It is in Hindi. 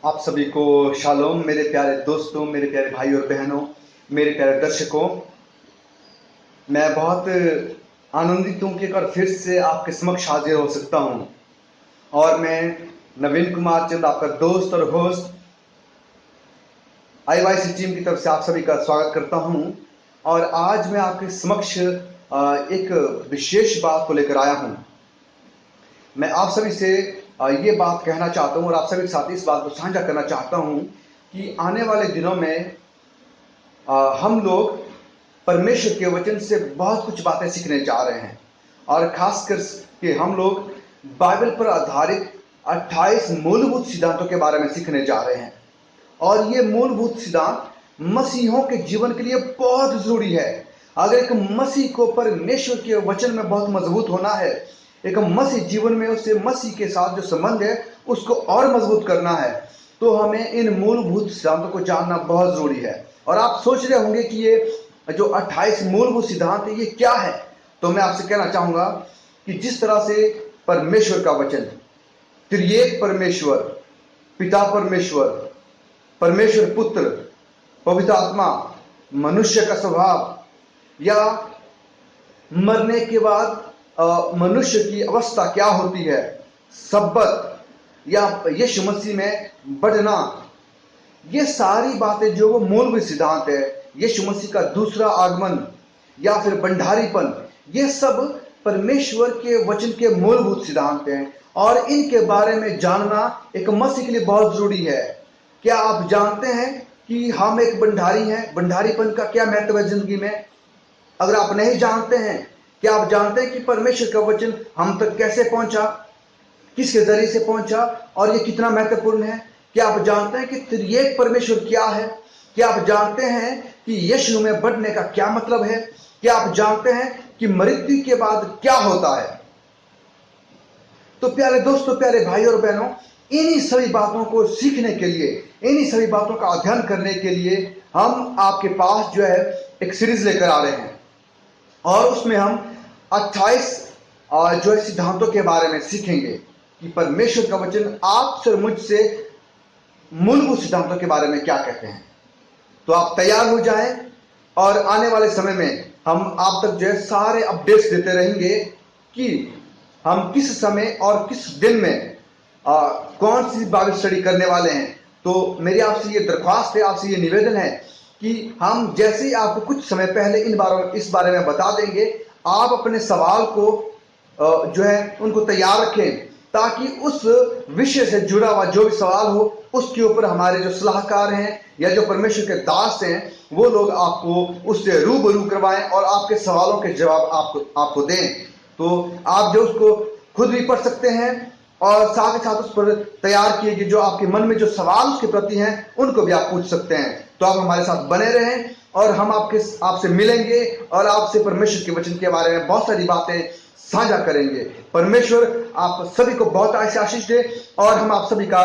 आप सभी को शालोम, मेरे प्यारे दोस्तों, मेरे प्यारे भाई और बहनों, मेरे प्यारे दर्शकों। मैं बहुत आनंदित हूँ कि एक बार फिर से आपके समक्ष हाजिर हो सकता हूँ। और मैं नवीन कुमार चंद, आपका दोस्त और होस्ट, IYC टीम की तरफ से आप सभी का स्वागत करता हूँ। और आज मैं आपके समक्ष एक विशेष बात को लेकर आया हूँ। मैं आप सभी से ये बात कहना चाहता हूँ और आप सभी के साथ इस बात को साझा करना चाहता हूँ कि आने वाले दिनों में हम लोग परमेश्वर के वचन से बहुत कुछ बातें सीखने जा रहे हैं। और खासकर कि हम लोग बाइबल पर आधारित 28 मूलभूत सिद्धांतों के बारे में सीखने जा रहे हैं। और ये मूलभूत सिद्धांत मसीहों के जीवन के लिए बहुत जरूरी है। अगर एक मसीह को परमेश्वर के वचन में बहुत मजबूत होना है, एक मसीह जीवन में उसे मसीह के साथ जो संबंध है उसको और मजबूत करना है, तो हमें इन मूलभूत सिद्धांतों को जानना बहुत जरूरी है। और आप सोच रहे होंगे कि ये जो 28 मूलभूत सिद्धांत है ये क्या है। तो मैं आपसे कहना चाहूंगा कि जिस तरह से परमेश्वर का वचन, त्रिएक परमेश्वर, पिता परमेश्वर, परमेश्वर पुत्र, पवित्र आत्मा, मनुष्य का स्वभाव, या मरने के बाद मनुष्य की अवस्था क्या होती है, सब्बत, या यीशु मसीह में बढ़ना, ये सारी बातें जो वो मूलभूत सिद्धांत है, यीशु मसीह का दूसरा आगमन या फिर भंडारीपन, ये सब परमेश्वर के वचन के मूलभूत सिद्धांत हैं। और इनके बारे में जानना एक मसीह के लिए बहुत जरूरी है। क्या आप जानते हैं कि हम एक भंडारी हैं? भंडारीपन का क्या महत्व है जिंदगी में? अगर आप नहीं जानते हैं, क्या आप जानते हैं कि परमेश्वर का वचन हम तक कैसे पहुंचा, किसके जरिए से पहुंचा और ये कितना महत्वपूर्ण है? क्या आप जानते हैं कि त्रिएक परमेश्वर क्या है? क्या आप जानते हैं कि यीशु में बढ़ने का क्या मतलब है? क्या आप जानते हैं कि मृत्यु के बाद क्या होता है? तो प्यारे दोस्तों, प्यारे भाई और बहनों, इन्हीं सभी बातों को सीखने के लिए, इन्हीं सभी बातों का अध्ययन करने के लिए हम आपके पास जो है एक सीरीज लेकर आ रहे हैं। और उसमें हम 28 जो है सिद्धांतों के बारे में सीखेंगे कि परमेश्वर का वचन आपसे और मुझसे मूलभूत सिद्धांतों के बारे में क्या कहते हैं। तो आप तैयार हो जाएं, और आने वाले समय में हम आप तक जो है सारे अपडेट्स देते रहेंगे कि हम किस समय और किस दिन में कौन सी बाइबल स्टडी करने वाले हैं। तो मेरी आपसे ये दरख्वास्त है, आपसे ये निवेदन है कि हम जैसे ही आपको कुछ समय पहले इस बारे में बता देंगे, आप अपने सवाल को जो है उनको तैयार रखें, ताकि उस विषय से जुड़ा हुआ जो भी सवाल हो उसके ऊपर हमारे जो सलाहकार हैं या जो परमेश्वर के दास हैं वो लोग आपको उससे रूबरू करवाएं और आपके सवालों के जवाब आपको दें। तो आप जो उसको खुद भी पढ़ सकते हैं और साथ ही साथ उस पर तैयार किए गए जो आपके मन में जो सवाल उसके प्रति हैं उनको भी आप पूछ सकते हैं। तो आप हमारे साथ बने रहें और हम आपसे मिलेंगे और आपसे परमेश्वर के वचन के बारे में बहुत सारी बातें साझा करेंगे। परमेश्वर आप सभी को बहुत आशीष दे और हम आप सभी का